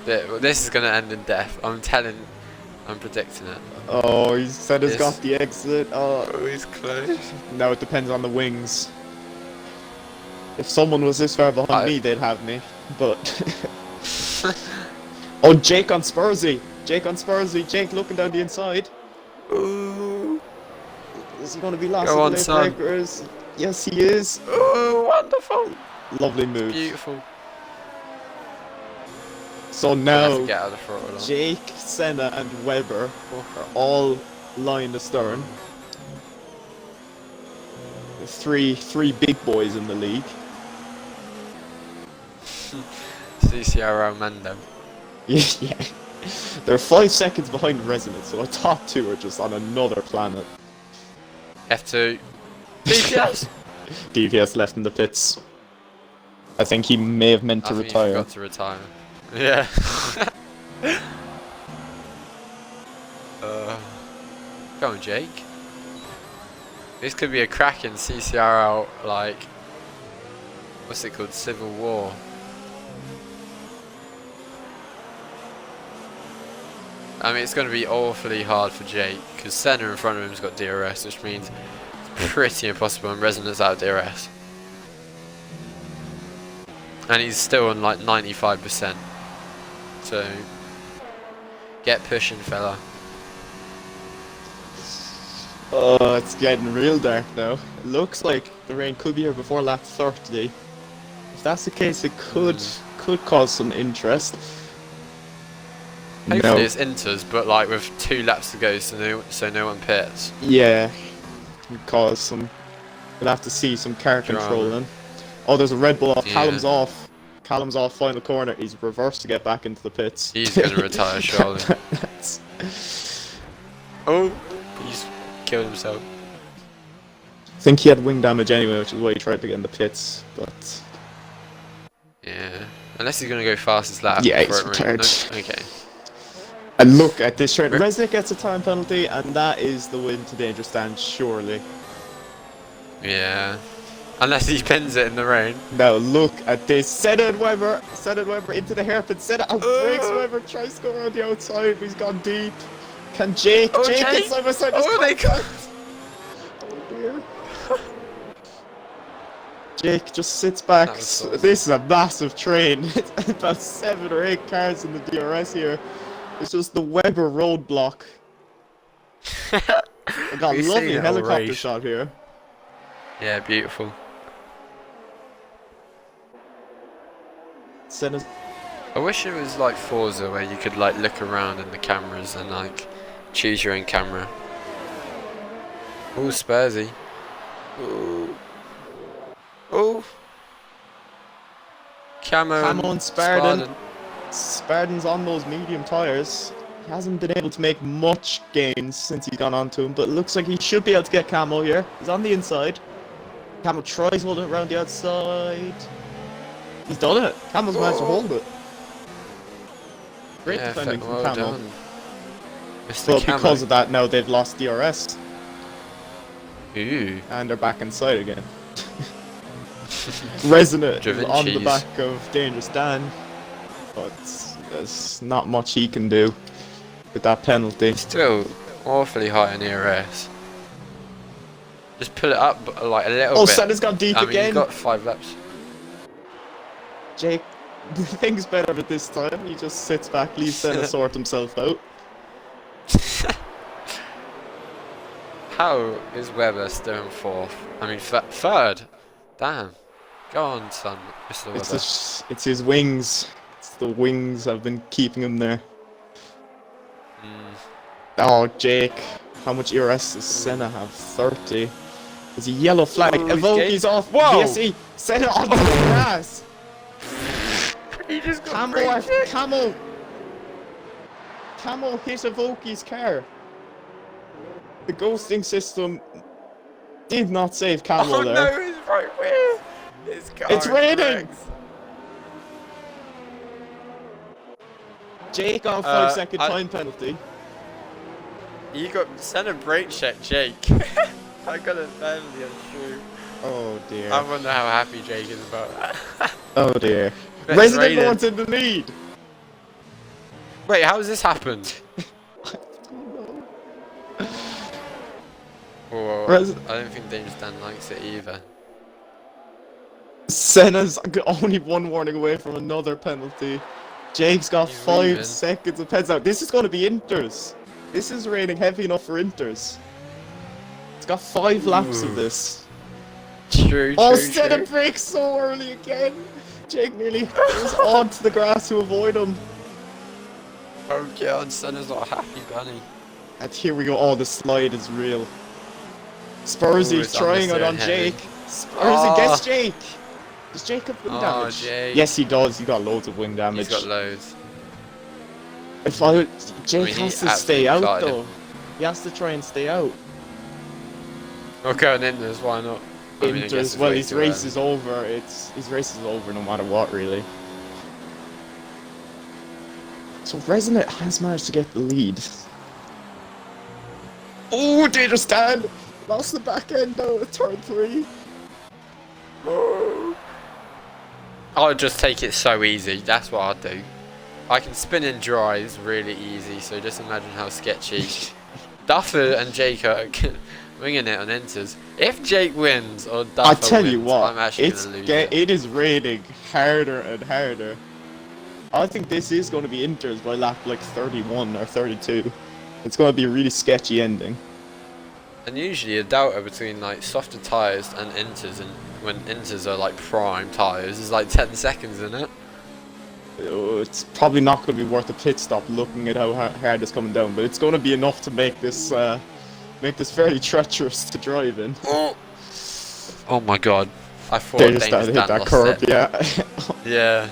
This is gonna end in death. I'm predicting it. Oh, Senna's This- got the exit. Oh, Oh, he's close. now it depends on the wings. If someone was this far behind me, they'd have me. But oh, Jake on Spursy. Jake on Spursy. Jake looking down the inside. Ooh. Is he going to be last Go in on, the late son. breakers? Yes, he is. Ooh, wonderful. Lovely move. Beautiful. So Gonna have now to get out of the throttle. Jake, Senna, and Weber are all lying astern. The three big boys in the league. CCRL Mando. Yeah. They're 5 seconds behind Resonance, so our top two are just on another planet. F2. DPS. DPS left in the pits. I think he may have meant to I think he retire. forgot to retire. Yeah. Go on, Jake. This could be a cracking CCRL, like, what's it called? Civil War. I mean, it's going to be awfully hard for Jake because Senna in front of him's got DRS, which means it's pretty impossible, and Resonance out of DRS. And he's still on like 95%. So, get pushing, fella. Oh, it's getting real dark now. It looks like the rain could be here before lap 30. If that's the case, it could cause some interest. Hopefully No. it's inters, but like with 2 laps to go, so no one pits. Yeah, could cause some. We'll have to see some car Drama. controlling. Oh, there's a Red Bull off. Yeah. Callum's off. Callum's off final corner. He's reversed to get back into the pits. He's going to retire surely. Oh, he's killed himself. I think he had wing damage anyway, which is why he tried to get in the pits. But Yeah, unless he's going to go fastest lap. Yeah, before he's it rains. retired. No, okay. and look at this train. Resnick gets a time penalty, and that is the win to danger stand, surely. Yeah. Unless he pins it in the rain. Now look at this. Senna and Weber into the hairpin. Senna outbreaks Weber, tries to go around the outside, but he's gone deep. Can Jake? Oh, Jake Jake! gets side by side. Oh, they got. Oh dear. Jake just sits back. That was awesome. This is a massive train. It's about 7 or 8 cars in the DRS here. It's just the Weber roadblock. I got a We've lovely seen it all helicopter race. shot here. Yeah, beautiful. Senna's I wish it was like Forza where you could like look around in the cameras and like choose your own camera. Ooh, Spursy. Ooh. Ooh. Camo and Spartan. Spartan. Spartan's on those medium tyres. He hasn't been able to make much gains since he's gone onto him, but it looks like he should be able to get Camo here. He's on the inside. Camo tries holding it around the outside. He's done it. Camo's managed to hold it. Great Yeah, defending from well Camo. done. Mr. But Camo. because of that, now they've lost DRS Ooh. and they're back inside again. Resonant is on the Givenchy's. back of Dangerous Dan, but there's not much he can do with that penalty. Still awfully high in ERS. Just pull it up like a little Oh, bit. Senna's gone deep I mean, again. you've got 5 laps. Jake thinks better at this time. He just sits back, leaves Senna sort himself out. How is Weber still in 4th? I mean, 3rd. Damn. Go on, son, Mr. Weber. It's his wings. It's the wings have been keeping him there. Mm. Oh, Jake. How much ERS does Senna have? 30. There's a yellow flag. Ooh, Evoke's off. Whoa! VSE. Send it onto the grass. He just got Camo, brake checked. Camo hit Evoke's car. The ghosting system did not save Camo Oh there. no, his right rear. His car It's is raining. wrecked. Jake on 5-second time penalty. You got send a brake check, Jake. I got a family, I'm sure. Oh dear. I wonder how happy Jake is about that. Oh dear. But it's Resident raining. North in the lead. Wait, how has this happened? I don't know. Oh, Res- I don't think Dangerous Dan likes it either. Senna's only one warning away from another penalty. Jake's got He's 5 leaving. seconds of heads out. This is going to be Inters. This is raining heavy enough for Inters. It's got 5 laps of this. True, Oh, true, Senna true. brakes so early again. Jake nearly was onto the grass to avoid him. Oh god, Senna's not a happy bunny. And here we go. Oh, the slide is real. Spursy's it's trying it on unnecessary Jake. heavy. Spursy gets Jake. Does Jake have wing Oh, damage? Jake. Yes, he does. He got loads of wing damage. He's got loads. If I, Jake I mean, has he to stay absolutely out caught though. him. He has to try and stay out. Okay, and Inters, why not? I mean, I guess Inters, it's well, way his too race early. is over. His race is over no matter what, really. So Resonant has managed to get the lead. Oh, dangerous stand! Lost the back end though at turn 3. I'll just take it so easy, that's what I'll do. I can spin in drives really easy, so just imagine how sketchy. Duffer and Jake are winging it on Inters. If Jake wins or Duffer I tell wins, you what, I'm actually going to lose it. it is raining harder and harder. I think this is going to be Inters by lap like 31 or 32. It's going to be a really sketchy ending. And usually a delta between like softer tyres and Inters, and when Inters are like prime tyres, is like 10 seconds, isn't it? Oh, it's probably not going to be worth a pit stop looking at how hard it's coming down, but it's going to be enough to make this fairly treacherous to drive in. Oh my god. I thought They just Dangerous hit Dan that lost curb, it. yeah. Yeah.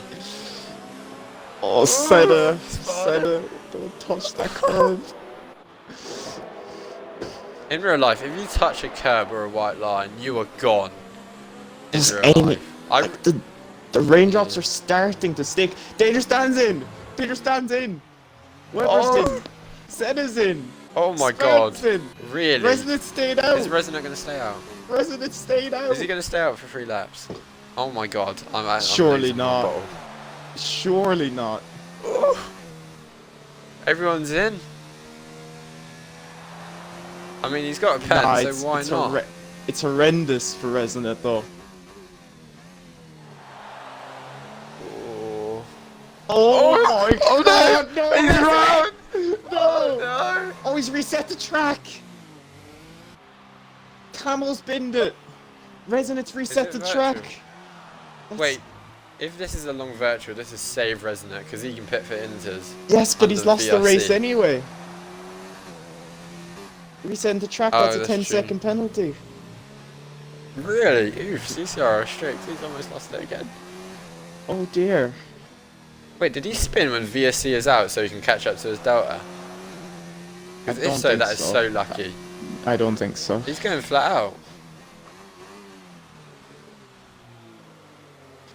Oh, Senna, Spotted. don't touch that curb. In real life, if you touch a curb or a white line, you are gone. In Just real aim it. life. I, Like, the raindrops are starting to stick. Danger stands in! Danger stands in! Weber's in! Senna's in! oh my Sprout's god. in! Really? Resident stayed out! Is Resonant going to stay out? Resident stayed out! Is he going to stay out for 3 laps? Oh my god. I'm Surely losing my not. bottle. Surely not. Everyone's in. I mean, he's got a pen, Nah, so why not? It's horrendous for Resonant though. Oh. Oh my Oh god! no! No! He's round! No! No! Oh, he's reset the track! Camel's binned it! Resonant's reset it the virtual? track! That's- Wait, if this is a long virtual, this is save Resonant, because he can pit for Inters. Yes, but he's under lost the race VRC. anyway. Resetting the track, Oh, that's a that's 10-second penalty. Really? Oof, CCRL strict. He's almost lost it again. Oh dear. Wait, did he spin when VSC is out so he can catch up to his delta? I Because if don't so, think that is so. so lucky. I don't think so. He's going flat out.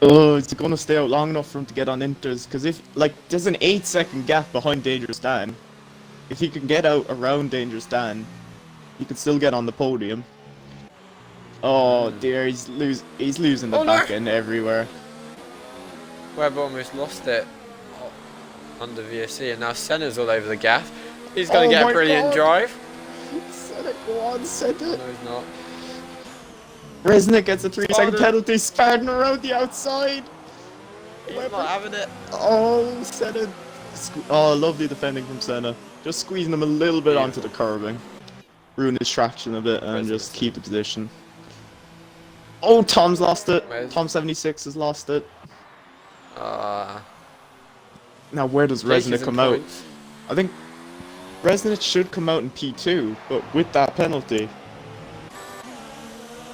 Oh, is it gonna stay out long enough for him to get on Inters? Because if, like, there's an 8-second gap behind Dangerous Dan. If he can get out around Dangerous Dan, he could still get on the podium. Oh dear, he's losing the Oh, no. back end everywhere. Webb almost lost it under VSC, and now Senna's all over the gaff. He's going Oh to get my a brilliant God. drive. Set it, go on, set it. No, he's not. Resnick gets a 3-second Spotted. penalty, sparring around the outside. He's Webber. not having it. Oh, Senna. Oh, lovely defending from Senna. Just squeezing him a little bit onto the Beautiful. curbing. Ruin his traction a bit and Resnick. just keep the position. Oh, Tom's lost it. Where's- Tom 76 has lost it. Ah. Now, where does Jake is Resnick in come out? points. I think Resnick should come out in P2, but with that penalty.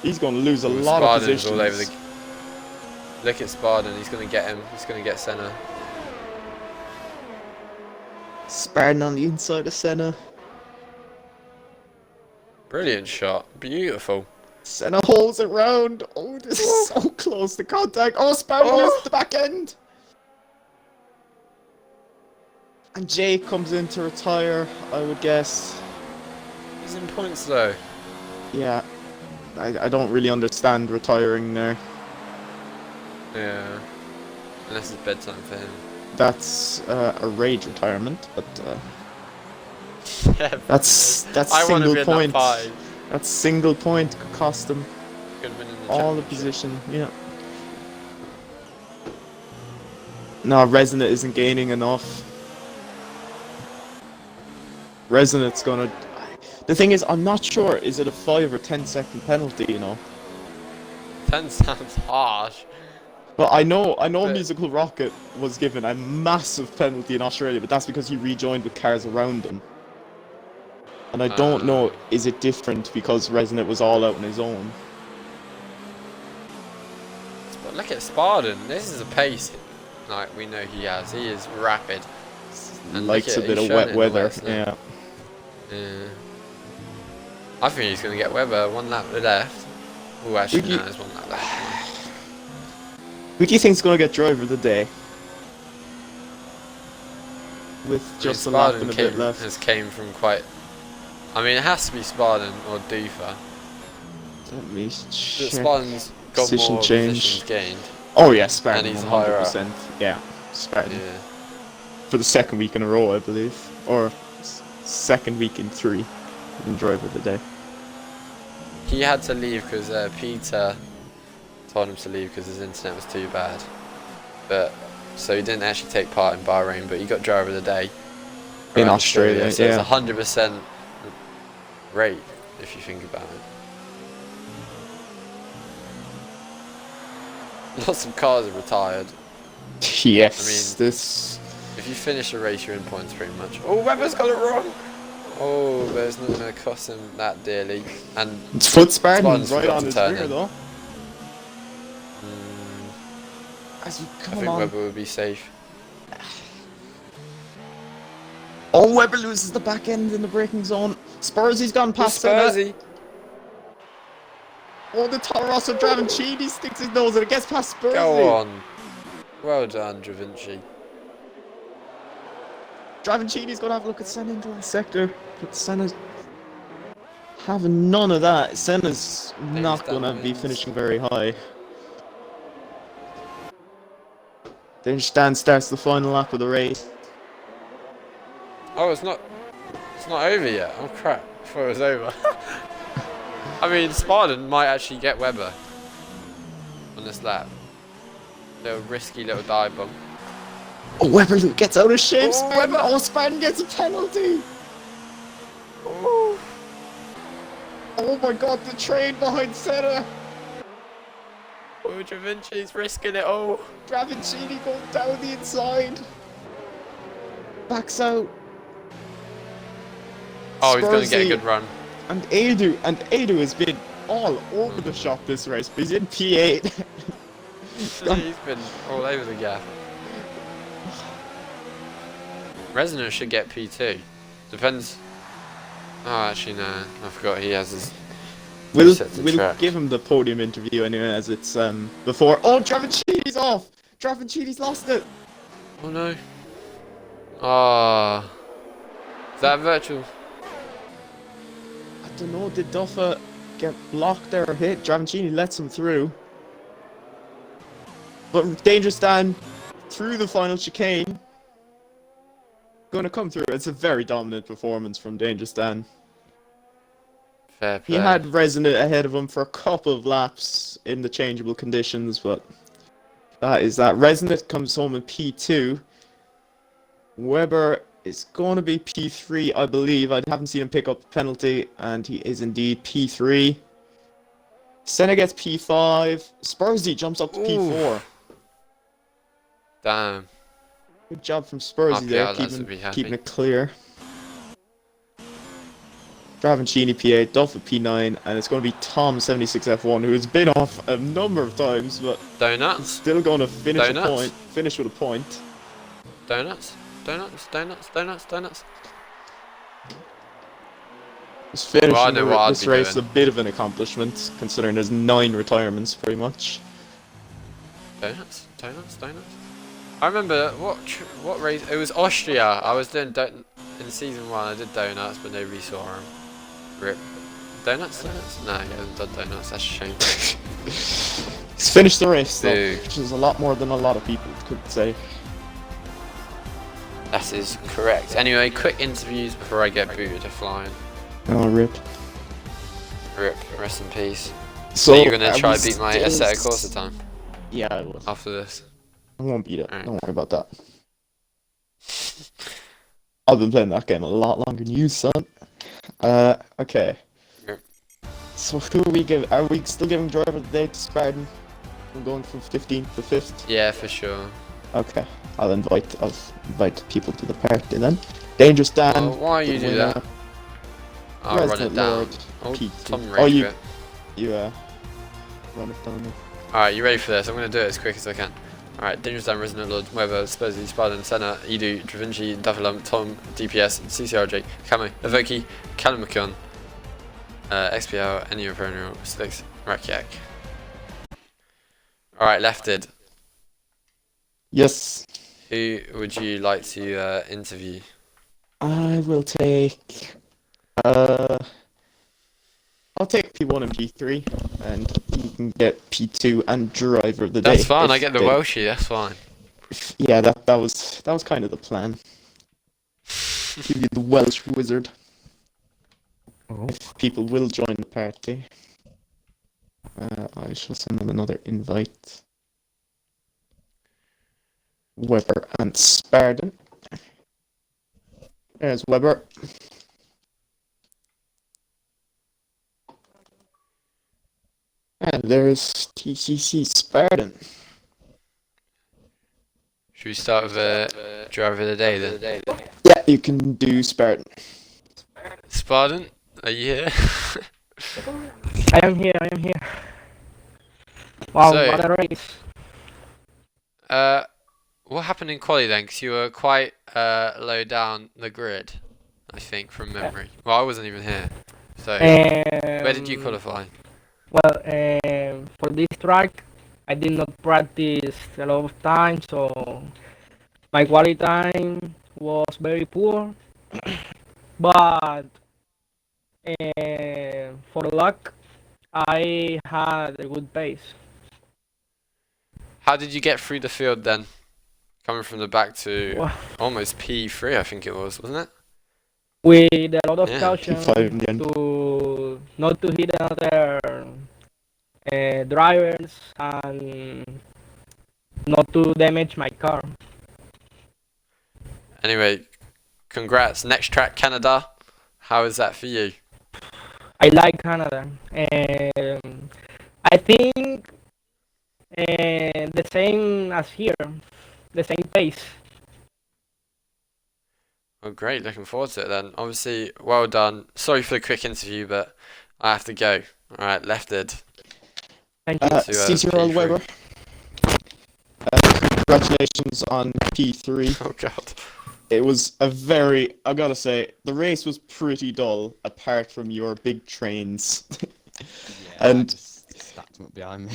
He's going to lose a Ooh, lot of Sparden's all over positions. the. Look at Sparden. He's going to get him. He's going to get Senna. Spartan on the inside of Senna. Brilliant shot. Beautiful. Senna holds it round. Oh, this is so close to contact. Oh, Spartan loses the back end. And Jake comes in to retire, I would guess. He's in points though. Yeah. I don't really understand retiring there. Yeah. Unless it's bedtime for him. That's a rage retirement, but Yeah, that's I want to single be in point. that five. That's single point could cost them Could have been in the all the championship. position. Yeah. No, Resonant isn't gaining enough. Resonant's gonna. The thing is, I'm not sure. Is it a 5 or 10 second penalty? You know. 10 sounds harsh. But I know But- Musical Rocket was given a massive penalty in Australia, but that's because he rejoined with cars around him. And I don't know, is it different because Resonant was all out on his own? But look at Sparden. This is a pace like we know he has. He is rapid. And Likes look a at- bit he's of shown it wet in the weather, wet, isn't it? yeah. Yeah. I think he's going to get Webber. 1 lap left. Oh, actually, no, there's 1 lap left. Who do you think's going to get driver of the day? With just a lap and a bit left. Has came from quite. I mean, it has to be Sparden or Doofa. Let me But check. Sparden's got Position more change. positions gained. Oh yeah, Spartan, And he's higher up. 100%. Yeah, Spartan. Yeah. For the second week in a row, I believe. Or second week in 3 in driver of the day. He had to leave because Peter told him to leave because his internet was too bad. But so he didn't actually take part in Bahrain, but he got driver of the day In around Australia, so yeah. it's 100% rate if you think about it. Lots of cars are retired. Yes, I mean- this. If you finish a race, you're in points pretty much. Oh, Webber's got it wrong. Oh, but it's not going to cost him that dearly. And It's foot Spartan Spartan's right forgot on to his turn rear in. though. As you I come think on. Webber would be safe. Oh, Webber loses the back end in the braking zone. Spursy's gone past Senna. Spursy. Oh, the Toro Rosso Travancini sticks his nose and it gets past Spursy. Go on. Well done, Da Vinci. Travancini's gonna have a look at Senna into the sector, but Senna's having none of that. Senna's not gonna be finishing very high. Then Stan starts the final lap of the race. Oh, it's not over yet. Oh crap! I thought it was over. I mean, Sparden might actually get Webber on this lap. Little risky little dive bomb. Oh, Webber gets out of shape. Oh, Spartan. Webber. Oh, Spartan gets a penalty. Oh. Oh my God, the train behind Senna. Oh, Da Vinci's risking it all. Travancini goes down the inside. Backs out. Oh, he's going to get a Spursy good run. And Adu has been all over the shop this race, but he's in P8. He's been all over the gap. Resonant should get P2. Depends. Oh, actually, no. I forgot he has his. We'll set the track. give him the podium interview anyway, as it's before. Oh, Travancini's off. Travancini's lost it. Oh no. Ah. Is that virtual? I don't know. Did Duffa get blocked there or hit? Travancini lets him through. But Dangerous Dan through the final chicane. Going to come through. It's a very dominant performance from Dangerous Dan. Fair play. He had Resonant ahead of him for a couple of laps in the changeable conditions, but that is that. Resonant comes home in P2. Webber is going to be P3, I believe. I haven't seen him pick up a penalty, and he is indeed P3. Senna gets P5. Spursy jumps up to P4. Damn. Good job from Spursy there, RPL lads would be happy. keeping it clear. Travancini P8, Duff at P9, and it's going to be Tom 76F1, who has been off a number of times, but he's Donuts. still going to finish Donuts. finish with a point. Donuts. Donuts. Donuts. Donuts. Donuts. Just Well, I finishing know what I'd this be race is a doing. bit of an accomplishment, considering there's 9 retirements, pretty much. Donuts. Donuts. Donuts. I remember what race it was. Austria. I was doing in season 1. I did donuts, but nobody saw him. Rip. Donuts. Donuts. No, he hasn't done donuts. That's a shame. He's finished the race, though, Boo. which is a lot more than a lot of people could say. That is correct. Anyway, quick interviews before I get booted to flying. Oh, rip. Rip. Rest in peace. So Are you gonna try was beat my still aesthetic Corsa time Yeah, I will. after this? I won't beat it. Alright. Don't worry about that. I've been playing that game a lot longer than you, son. Okay. Yep. So who are we giving? Are we still giving driver of the day to Spartan? We're going from 15th to 5th. Yeah, for sure. Okay. I'll invite people to the party then. Dangerous Dan. Oh, why you the do winner, that? I'll run it Resident down. Lord, Oh, Pete. Tom Oh, rage you quit. run it down there. Alright, you ready for this? I'm gonna do it as quick as I can. Alright, Dangerous Dan, Resident Lord, Weber, Spursy, Spartan, Senna, Edu, Dravinci, Duffalum, Tom, DPS, CCRJ, Camo, Evoki, Calamakon, XPL, Ennio Perennial, Slicks, Rakiak. Alright, lefted. Yes. Who would you like to interview? I will take. I'll take P1 and P3, and you can get P2 and driver of the day. That's fine, I if get the they- Welshie, that's fine. Yeah, that was kind of the plan. Give you the Welsh wizard. Oh. If people will join the party, I shall send them another invite. Weber and Spartan. There's Weber. And there's TCC Spartan. Should we start with driver of the day then? Yeah, you can do Spartan. Spartan, are you here? I am here. Wow, So- what a race. What happened in quali then? Because you were quite low down the grid, I think, from memory. Well, I wasn't even here. So, where did you qualify? Well, for this track, I did not practice a lot of time, so my quality time was very poor. But for luck, I had a good pace. How did you get through the field then? Coming from the back to Well, almost P3, I think it was, wasn't it? with a lot of Yeah, caution P5 in the end. to not to hit another drivers and not to damage my car. Anyway, congrats. Next track, Canada. How is that for you? I like Canada. I think the same as here, the same pace. Well, great. Looking forward to it then. Obviously, well done. Sorry for the quick interview, but I have to go. All right, lefted. Thank you. CCRL P3. Weber. Congratulations on P3. Oh god. It was I gotta say, the race was pretty dull, apart from your big trains. Yeah, And- I just stacked them up behind me.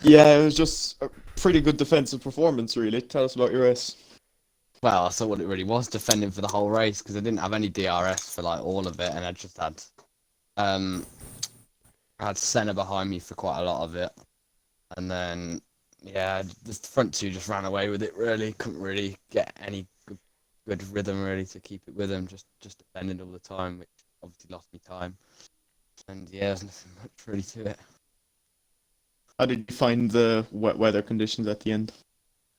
Yeah, it was just a pretty good defensive performance, really. Tell us about your race. Well, I saw what it really was, defending for the whole race, because I didn't have any DRS for like all of it, and I just had I had Senna behind me for quite a lot of it, and then yeah, the front two just ran away with it. Really, couldn't really get any good rhythm really to keep it with them. Just defending all the time, which obviously lost me time. And yeah, there's nothing much really to it. How did you find the wet weather conditions at the end?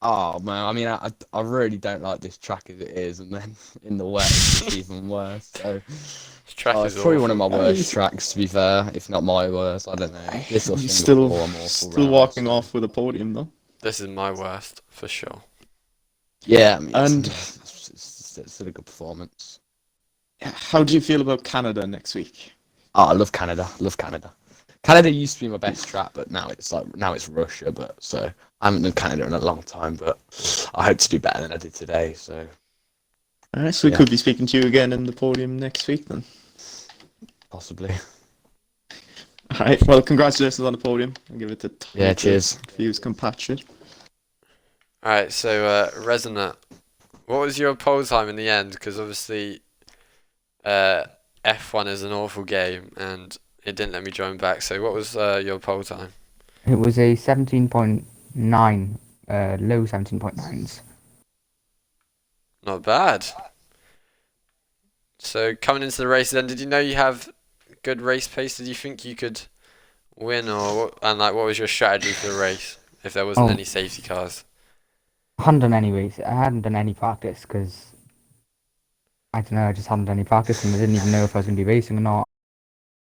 Oh man, I mean, I really don't like this track as it is, and then in the wet it's even worse. So This track oh, is it's probably awful. one of my Yeah, worst tracks, to be fair, if not my worst. I don't know. This or You're Singapore, I'm awful still round. walking off with a podium, though. This is my worst, for sure. Yeah, I mean, And- it's still a good performance. How do you feel about Canada next week? Oh, I love Canada. Love Canada. Canada used to be my best track, but now it's Russia. But so I haven't done Canada in a long time, but I hope to do better than I did today. So All right, so we yeah, could be speaking to you again in the podium next week then. possibly. All right, well, congratulations on the podium. I'll give it to Yeah, cheers. Fuse compatriot. Alright, so Resonant, what was your pole time in the end? Because obviously F1 is an awful game and it didn't let me join back. So what was your pole time? It was a 17.9, low 17.9s. Not bad. So coming into the race then, did you know you have good race pace? Did you think you could win, and like what was your strategy for the race if there wasn't Oh. any safety cars? I hadn't done any race. I hadn't done any practice because I don't know. I just hadn't done any practice, and I didn't even know if I was going to be racing or not.